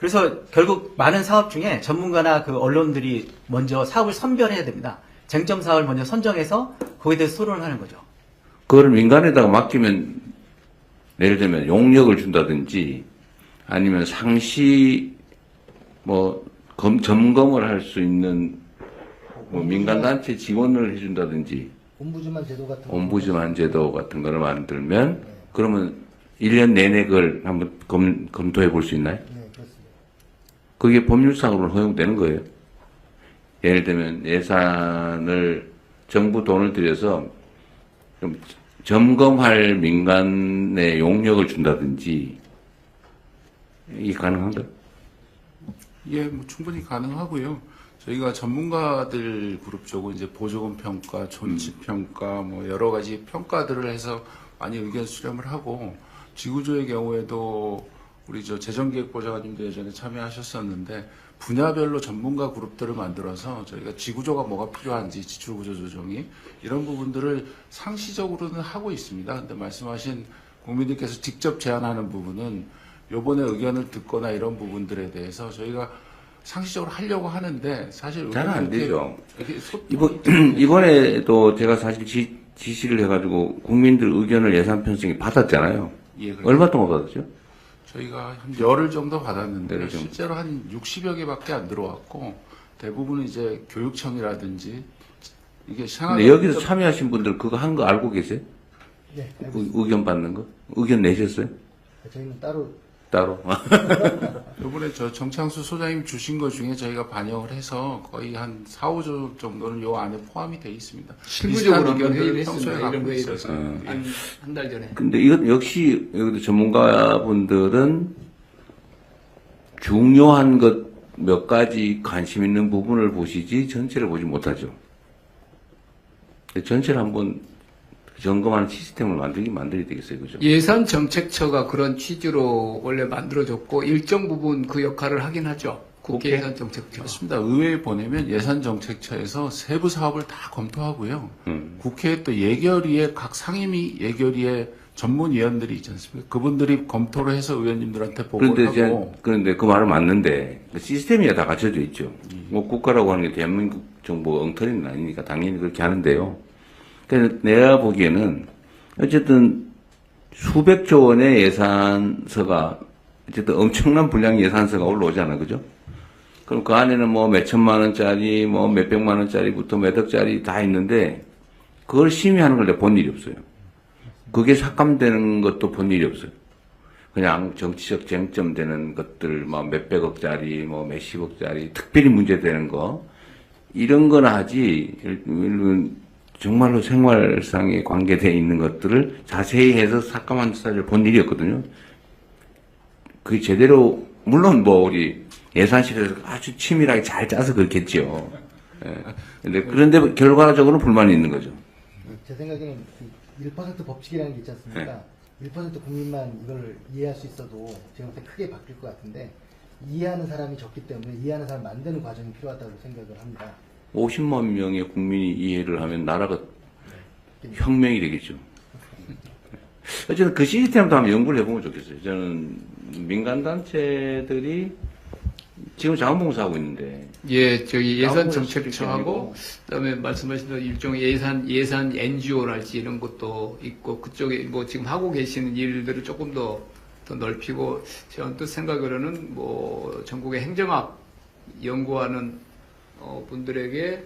그래서 결국 많은 사업 중에 전문가나 그 언론들이 먼저 사업을 선별해야 됩니다. 쟁점 사업을 먼저 선정해서 거기에 대해서 토론을 하는 거죠. 그걸 민간에다가 맡기면 예를 들면 용역을 준다든지 아니면 상시 뭐 점검을 할 수 있는 뭐 민간단체 지원을 해준다든지 옴부즈만 제도 같은 거. 옴부즈만 제도 같은 거를 만들면 그러면 1년 내내 그걸 한번 검토해 볼 수 있나요? 네, 그렇습니다. 그게 법률상으로는 허용되는 거예요. 예를 들면 예산을 정부 돈을 들여서 좀 점검할 민간의 용역을 준다든지 이게 가능한가요? 예, 뭐 충분히 가능하고요. 저희가 전문가들 그룹 쪽은 이제 보조금 평가, 존치 평가, 뭐 여러 가지 평가들을 해서 많이 의견 수렴을 하고 지구조의 경우에도 우리 저 재정기획보좌관님도 예전에 참여하셨었는데 분야별로 전문가 그룹들을 만들어서 저희가 지구조가 뭐가 필요한지 지출구조 조정이 이런 부분들을 상시적으로는 하고 있습니다. 근데 말씀하신 국민들께서 직접 제안하는 부분은 요번에 의견을 듣거나 이런 부분들에 대해서 저희가 상시적으로 하려고 하는데 사실 잘 안 되죠. 이렇게 소통이 이번에도 제가 사실 지시를 해가지고 국민들 의견을 예산 편성에 받았잖아요. 예, 그래서 얼마 동안 받았죠? 저희가 한 열흘 정도 받았는데 열흘 정도. 실제로 한 60여 개밖에 안 들어왔고 대부분은 이제 교육청이라든지 이게 근데 여기서 참여하신 분들 그거 한 거 알고 계세요? 네, 알고 있습니다. 의견 받는 거? 의견 내셨어요? 저희는 따로 따로? 이번에 저 정창수 소장님 주신 것 중에 저희가 반영을 해서 거의 한 4, 5조 정도는 요 안에 포함이 돼 있습니다. 실무적으로 비슷한 한번 의견들을 회의를 평소에 했습니다. 갖고 이런 회의를 있어서. 한 달 전에. 근데 이것 역시 여기도 전문가분들은 중요한 것 몇 가지 관심 있는 부분을 보시지 전체를 보지 못하죠. 전체를 한번 점검하는 시스템을 만들어야 되겠어요, 그죠? 예산정책처가 그런 취지로 원래 만들어졌고 일정 부분 그 역할을 하긴 하죠. 국회 국회? 예산정책처. 맞습니다. 의회에 보내면 예산정책처에서 세부 사업을 다 검토하고요. 국회에 또 예결위에 각 상임위 예결위에 전문위원들이 있지 않습니까? 그분들이 검토를 해서 의원님들한테 보고를 하고 그런데 그 말은 맞는데 그 시스템이 다 갖춰져 있죠. 뭐 국가라고 하는 게 대한민국 정부가 엉터리는 아니니까 당연히 그렇게 하는데요. 그래서 내가 보기에는 어쨌든 수백조 원의 예산서가 어쨌든 엄청난 분량의 예산서가 올라오잖아, 그죠? 그럼 그 안에는 뭐 몇천만 원짜리, 뭐 몇백만 원짜리부터 몇 억짜리 다 있는데 그걸 심의하는 걸 내가 본 일이 없어요. 그게 삭감되는 것도 본 일이 없어요. 그냥 정치적 쟁점되는 것들, 뭐 몇백억짜리, 뭐 몇십억짜리, 특별히 문제되는 거, 이런 거나 하지, 정말로 생활상에 관계되어 있는 것들을 자세히 해서 삭감한 사례를 본 일이 없거든요. 그게 제대로, 물론 뭐 우리 예산실에서 아주 치밀하게 잘 짜서 그렇겠지요. 예. 그런데 결과적으로는 불만이 있는 거죠. 제 생각에는 그 1% 법칙이라는 게 있지 않습니까? 1% 국민만 이걸 이해할 수 있어도 제가 볼때 크게 바뀔 것 같은데 이해하는 사람이 적기 때문에 이해하는 사람 만드는 과정이 필요하다고 생각을 합니다. 50만 명의 국민이 이해를 하면 나라가 혁명이 되겠죠. 어쨌든 그 시스템도 한번 연구를 해보면 좋겠어요. 저는 민간단체들이 지금 자원봉사하고 있는데. 예, 저기 아무거나 예산정책처하고 그다음에 말씀하신 대로 일종의 예산 NGO랄지 이런 것도 있고 그쪽에 뭐 지금 하고 계시는 일들을 조금 더 넓히고 제 언뜻 생각으로는 뭐 전국의 행정학 연구하는 분들에게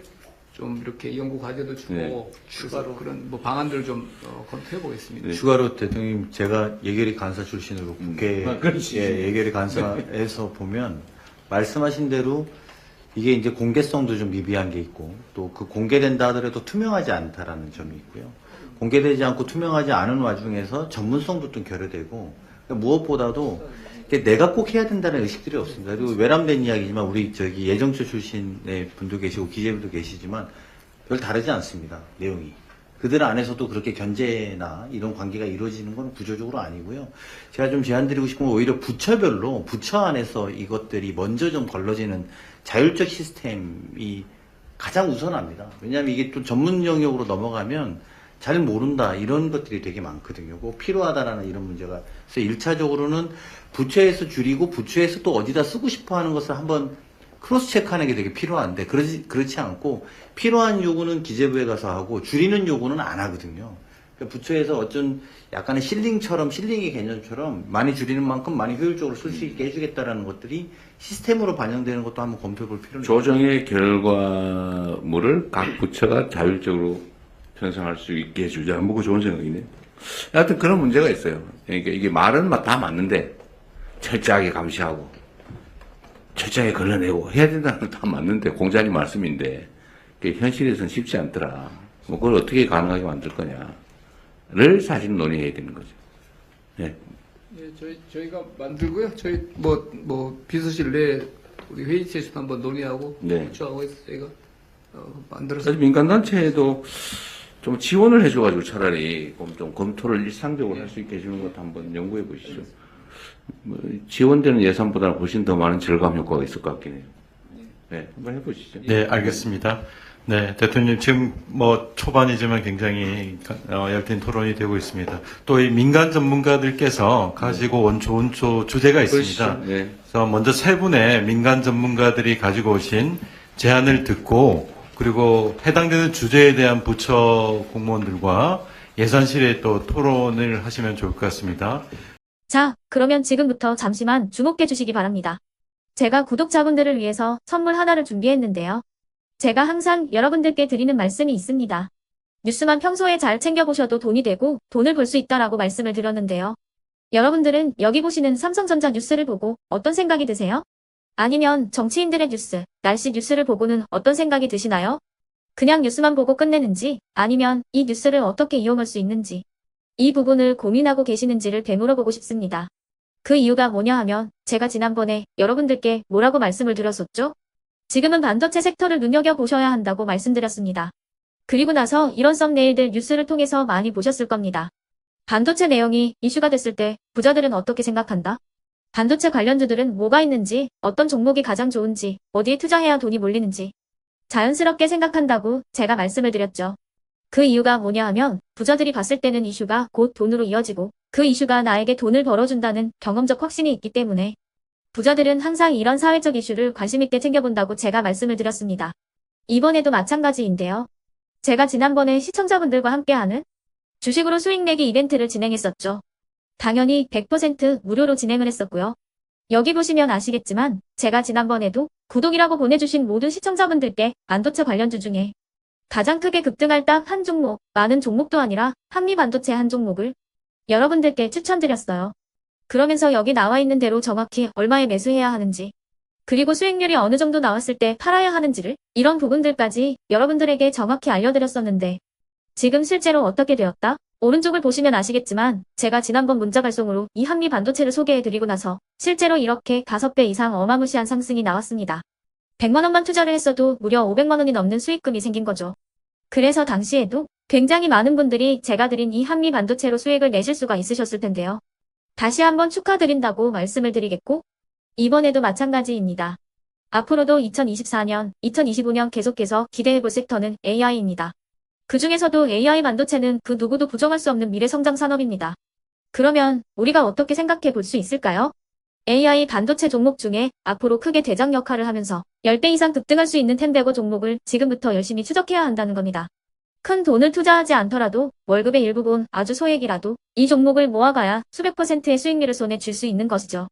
좀 이렇게 연구 과제도 주고 네. 추가로 그런 뭐 방안들을 좀 검토해 보겠습니다. 추가로 대통령님 제가 예결위 간사 출신으로 국회 예결위 간사에서 보면 말씀하신 대로 이게 이제 공개성도 좀 미비한 게 있고 또 그 공개된다 하더라도 투명하지 않다라는 점이 있고요. 공개되지 않고 투명하지 않은 와중에서 전문성도 좀 결여되고 그러니까 무엇보다도 이게 내가 꼭 해야 된다는 의식들이 없습니다. 그리고 외람된 이야기지만 우리 저기 예정처 출신의 분도 계시고 기재부도 계시지만 별 다르지 않습니다. 내용이. 그들 안에서도 그렇게 견제나 이런 관계가 이루어지는 건 구조적으로 아니고요. 제가 좀 제안드리고 싶은 건 오히려 부처별로 부처 안에서 이것들이 먼저 좀 걸러지는 자율적 시스템이 가장 우선합니다. 왜냐하면 이게 또 전문 영역으로 넘어가면 잘 모른다 이런 것들이 되게 많거든요. 꼭 필요하다라는 이런 문제가. 그래서 1차적으로는 부처에서 줄이고 부처에서 또 어디다 쓰고 싶어 하는 것을 한번 크로스 체크하는 게 되게 필요한데 그렇지 않고 필요한 요구는 기재부에 가서 하고 줄이는 요구는 안 하거든요. 그러니까 부처에서 어쩐 약간의 실링의 개념처럼 많이 줄이는 만큼 많이 효율적으로 쓸 수 있게 해주겠다라는 것들이 시스템으로 반영되는 것도 한번 검토해 볼 필요는 조정의 결과물을 각 부처가 자율적으로 편성할 수 있게 해주자. 뭐, 그 좋은 생각이네. 하여튼 그런 문제가 있어요. 그러니까 이게 말은 다 맞는데, 철저하게 감시하고, 철저하게 걸러내고 해야 된다는 건 다 맞는데, 공자님 말씀인데, 그게 현실에서는 쉽지 않더라. 뭐, 그걸 어떻게 가능하게 만들 거냐를 사실 논의해야 되는 거죠. 네. 예, 저희가 만들고요. 저희 비서실 내 우리 회의체에서도 한번 논의하고 네. 부처하고 해서 저희가 만들어서 사실 민간단체에도 좀 지원을 해줘가지고 차라리 좀 검토를 일상적으로 할 수 있게 해주는 것도 한번 연구해 보시죠. 뭐 지원되는 예산보다는 훨씬 더 많은 절감 효과가 있을 것 같긴 해요. 네, 한번 해보시죠. 네, 알겠습니다. 네, 대통령 지금 뭐 초반이지만 굉장히 열띤 토론이 되고 있습니다. 또 이 민간 전문가들께서 가지고 온 좋은 주제가 있습니다. 그러시죠. 네. 그래서 먼저 세 분의 민간 전문가들이 가지고 오신 제안을 듣고 그리고 해당되는 주제에 대한 부처 공무원들과 예산실에 또 토론을 하시면 좋을 것 같습니다. 자, 그러면 지금부터 잠시만 주목해 주시기 바랍니다. 제가 구독자분들을 위해서 선물 하나를 준비했는데요. 제가 항상 여러분들께 드리는 말씀이 있습니다. 뉴스만 평소에 잘 챙겨보셔도 돈이 되고 돈을 벌 수 있다라고 말씀을 드렸는데요. 여러분들은 여기 보시는 삼성전자 뉴스를 보고 어떤 생각이 드세요? 아니면 정치인들의 뉴스, 날씨 뉴스를 보고는 어떤 생각이 드시나요? 그냥 뉴스만 보고 끝내는지 아니면 이 뉴스를 어떻게 이용할 수 있는지 이 부분을 고민하고 계시는지를 되물어보고 싶습니다. 그 이유가 뭐냐 하면 제가 지난번에 여러분들께 뭐라고 말씀을 드렸었죠? 지금은 반도체 섹터를 눈여겨보셔야 한다고 말씀드렸습니다. 그리고 나서 이런 썸네일들 뉴스를 통해서 많이 보셨을 겁니다. 반도체 내용이 이슈가 됐을 때 부자들은 어떻게 생각한다? 반도체 관련주들은 뭐가 있는지, 어떤 종목이 가장 좋은지, 어디에 투자해야 돈이 몰리는지 자연스럽게 생각한다고 제가 말씀을 드렸죠. 그 이유가 뭐냐 하면 부자들이 봤을 때는 이슈가 곧 돈으로 이어지고 그 이슈가 나에게 돈을 벌어준다는 경험적 확신이 있기 때문에 부자들은 항상 이런 사회적 이슈를 관심있게 챙겨본다고 제가 말씀을 드렸습니다. 이번에도 마찬가지인데요. 제가 지난번에 시청자분들과 함께하는 주식으로 수익 내기 이벤트를 진행했었죠. 당연히 100% 무료로 진행을 했었고요. 여기 보시면 아시겠지만 제가 지난번에도 구독이라고 보내주신 모든 시청자분들께 반도체 관련주 중에 가장 크게 급등할 딱 한 종목, 많은 종목도 아니라 한미반도체 한 종목을 여러분들께 추천드렸어요. 그러면서 여기 나와 있는 대로 정확히 얼마에 매수해야 하는지, 그리고 수익률이 어느 정도 나왔을 때 팔아야 하는지를 이런 부분들까지 여러분들에게 정확히 알려드렸었는데 지금 실제로 어떻게 되었다? 오른쪽을 보시면 아시겠지만 제가 지난번 문자 발송으로 이 한미 반도체를 소개해드리고 나서 실제로 이렇게 5배 이상 어마무시한 상승이 나왔습니다. 100만 원만 투자를 했어도 무려 500만 원이 넘는 수익금이 생긴 거죠. 그래서 당시에도 굉장히 많은 분들이 제가 드린 이 한미 반도체로 수익을 내실 수가 있으셨을 텐데요. 다시 한번 축하드린다고 말씀을 드리겠고 이번에도 마찬가지입니다. 앞으로도 2024년, 2025년 계속해서 기대해볼 섹터는 AI입니다. 그 중에서도 AI 반도체는 그 누구도 부정할 수 없는 미래 성장 산업입니다. 그러면 우리가 어떻게 생각해 볼 수 있을까요? AI 반도체 종목 중에 앞으로 크게 대장 역할을 하면서 10배 이상 급등할 수 있는 텐베고 종목을 지금부터 열심히 추적해야 한다는 겁니다. 큰 돈을 투자하지 않더라도 월급의 일부분 아주 소액이라도 이 종목을 모아가야 수백 %의 수익률을 손에 쥘 수 있는 것이죠.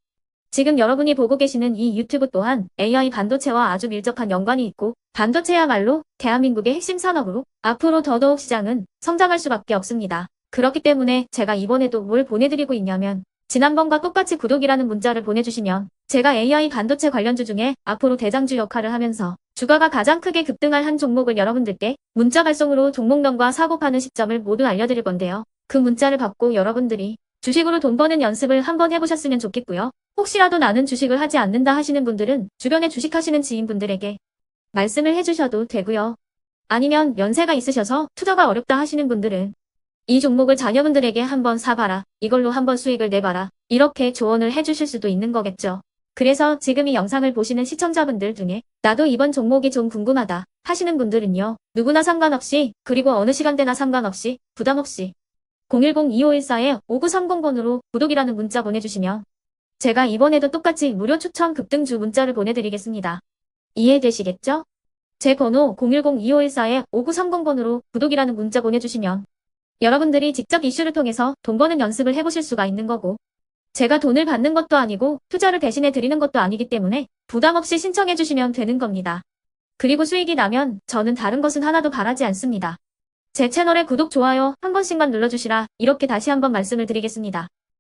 지금 여러분이 보고 계시는 이 유튜브 또한 AI 반도체와 아주 밀접한 연관이 있고 반도체야말로 대한민국의 핵심 산업으로 앞으로 더더욱 시장은 성장할 수밖에 없습니다. 그렇기 때문에 제가 이번에도 뭘 보내드리고 있냐면 지난번과 똑같이 구독이라는 문자를 보내주시면 제가 AI 반도체 관련주 중에 앞으로 대장주 역할을 하면서 주가가 가장 크게 급등할 한 종목을 여러분들께 문자 발송으로 종목명과 사고 파는 시점을 모두 알려드릴 건데요. 그 문자를 받고 여러분들이 주식으로 돈 버는 연습을 한번 해보셨으면 좋겠고요. 혹시라도 나는 주식을 하지 않는다 하시는 분들은 주변에 주식하시는 지인분들에게 말씀을 해주셔도 되고요. 아니면 연세가 있으셔서 투자가 어렵다 하시는 분들은 이 종목을 자녀분들에게 한번 사봐라. 이걸로 한번 수익을 내봐라. 이렇게 조언을 해주실 수도 있는 거겠죠. 그래서 지금 이 영상을 보시는 시청자분들 중에 나도 이번 종목이 좀 궁금하다 하시는 분들은요. 누구나 상관없이 그리고 어느 시간대나 상관없이 부담 없이 010-2514-5930번으로 구독이라는 문자 보내주시면 제가 이번에도 똑같이 무료 추천 급등주 문자를 보내드리겠습니다. 이해되시겠죠? 제 번호 010-2514-5930번으로 구독이라는 문자 보내주시면 여러분들이 직접 이슈를 통해서 돈 버는 연습을 해보실 수가 있는 거고 제가 돈을 받는 것도 아니고 투자를 대신해 드리는 것도 아니기 때문에 부담 없이 신청해 주시면 되는 겁니다. 그리고 수익이 나면 저는 다른 것은 하나도 바라지 않습니다. 제 채널에 구독, 좋아요 한 번씩만 눌러주시라 이렇게 다시 한번 말씀을 드리겠습니다.